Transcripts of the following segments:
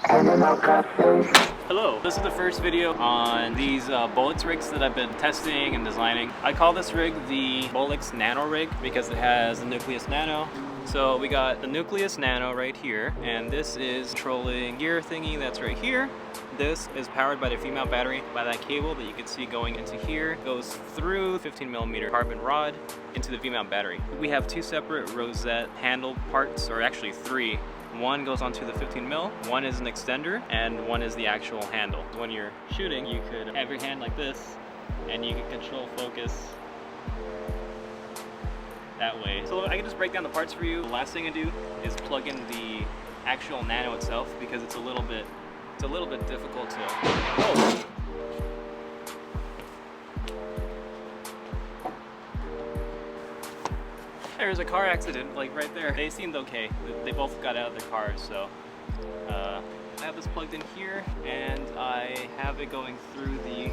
Hello, this is the first video on these Bullix rigs that I've been testing and designing. I call this rig the Bullix Nano rig because it has the Nucleus Nano. So we got the Nucleus Nano right here, and this is controlling gear thingy that's right here. This is powered by the V-mount battery by that cable that you can see going into here. It goes through 15mm carbon rod into the V-mount battery. We have two separate rosette handle parts, or actually three. One goes onto the 15mm, one is an extender, and one is the actual handle. When you're shooting, you could have your hand like this, and you can control focus that way. So I can just break down the parts for you. The last thing I do is plug in the actual Nano itself because it's a little bit difficult to. Oh. There's a car accident, like right there. They seemed okay. They both got out of their cars, so I have this plugged in here, and I have it going through the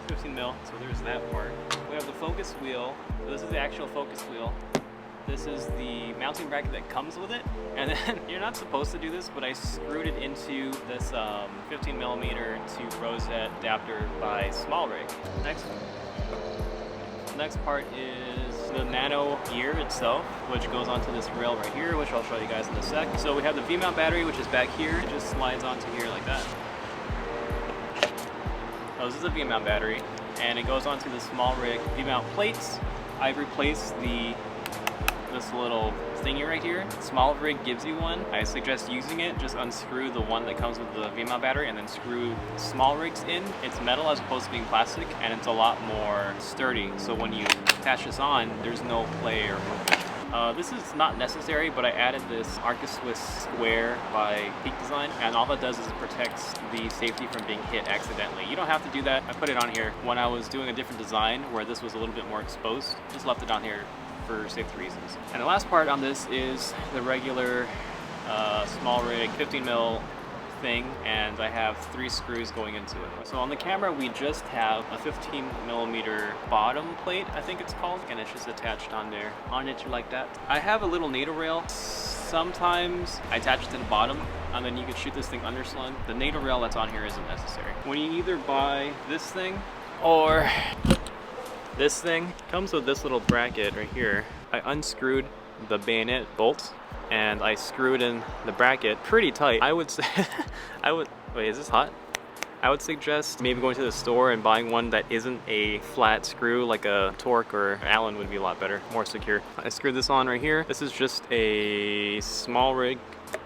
15mm. So there's that part. We have the focus wheel. So this is the actual focus wheel. This is the mounting bracket that comes with it, and then you're not supposed to do this, but I screwed it into this 15mm to rosette adapter by SmallRig. Next part is the Nano gear itself, which goes onto this rail right here, which I'll show you guys in a sec. So we have the V-mount battery, which is back here. It just slides onto here like that. Oh, this is a V-mount battery, and it goes onto the SmallRig V-mount plates. I've replaced this little thingy right here. SmallRig gives you one. I suggest using it. Just unscrew the one that comes with the V-mount battery and then screw SmallRig's in. It's metal as opposed to being plastic, and it's a lot more sturdy. So when you attach this on, there's no play or movement. This is not necessary, but I added this Arca-Swiss square by Peak Design, and all that does is it protects the safety from being hit accidentally. You don't have to do that. I put it on here when I was doing a different design where this was a little bit more exposed. Just left it on here for safety reasons. And the last part on this is the regular SmallRig 15mm thing, and I have 3 screws going into it. So on the camera we just have a 15mm bottom plate, I think it's called, and it's just attached on there, on it like that. I have a little NATO rail. Sometimes I attach it to the bottom, and then you can shoot this thing underslung. The NATO rail that's on here isn't necessary. When you either buy this thing or this thing, comes with this little bracket right here. I unscrewed the bayonet bolt and I screwed in the bracket pretty tight. I would say, wait, is this hot? I would suggest maybe going to the store and buying one that isn't a flat screw, like a Torque or Allen would be a lot better, more secure. I screwed this on right here. This is just a SmallRig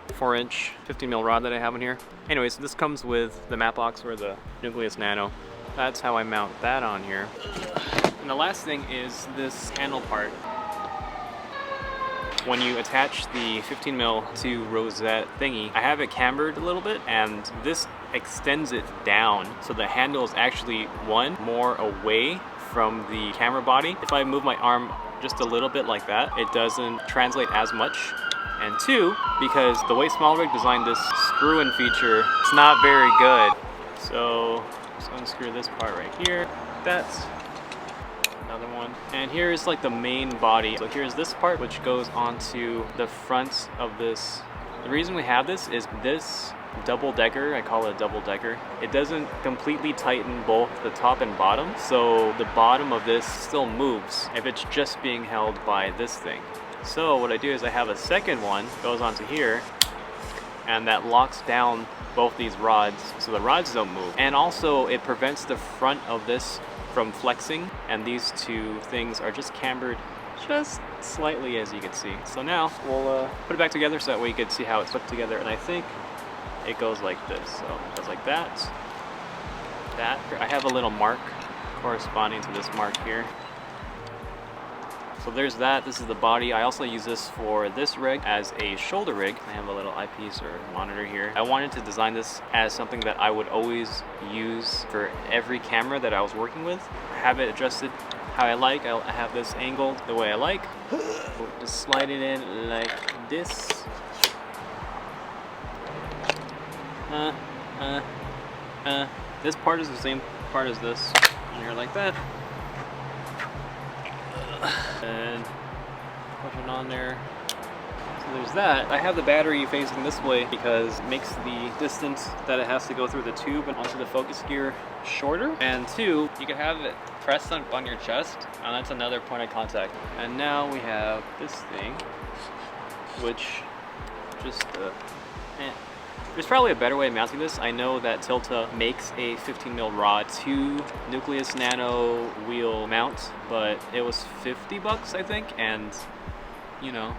4-inch 15mm rod that I have in here. Anyway, so this comes with the matte box or the Nucleus Nano. That's how I mount that on here. And the last thing is this handle part. When you attach the 15mm to rosette thingy, I have it cambered a little bit, and this extends it down so the handle is actually, one, more away from the camera body. If I move my arm just a little bit like that, it doesn't translate as much. And two, because the way SmallRig designed this screw-in feature, it's not very good. So just unscrew this part right here. That's another one. And here's like the main body. So here's this part which goes onto the front of this. The reason we have this is this double-decker, I call it a double-decker, it doesn't completely tighten both the top and bottom, so the bottom of this still moves if it's just being held by this thing. So what I do is I have a second one, goes onto here, and that locks down both these rods so the rods don't move. And also it prevents the front of this from flexing, and these two things are just cambered just slightly, as you can see. So now we'll put it back together so that way you can see how it's put together, and I think it goes like this. So it goes like that. I have a little mark corresponding to this mark here. So there's that. This is the body. I also use this for this rig as a shoulder rig. I have a little eyepiece or monitor here. I wanted to design this as something that I would always use for every camera that I was working with. Have it adjusted how I like. I have this angled the way I like. Just slide it in like this. This part is the same part as this. And here like that. And push it on there. So there's that. I have the battery facing this way because it makes the distance that it has to go through the tube and onto the focus gear shorter. And two, you can have it pressed on your chest, and that's another point of contact. And now we have this thing, which just there's probably a better way of mounting this. I know that Tilta makes a 15mm rod 2 Nucleus Nano wheel mount, but it was 50 bucks, I think, and you know,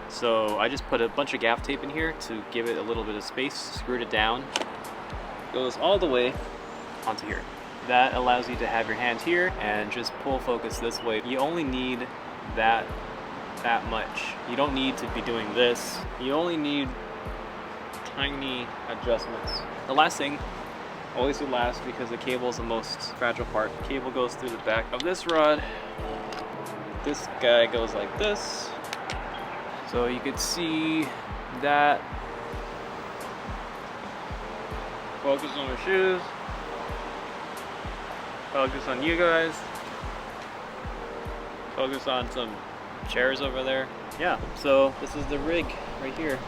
so I just put a bunch of gaff tape in here to give it a little bit of space, screwed it down, goes all the way onto here. That allows you to have your hand here and just pull focus this way. You only need that much. You don't need to be doing this. You only need tiny adjustments. The last thing, always do last because the cable is the most fragile part. The cable goes through the back of this rod. This guy goes like this. So you could see that. Focus on the shoes. Focus on you guys. Focus on some chairs over there. Yeah, so this is the rig right here.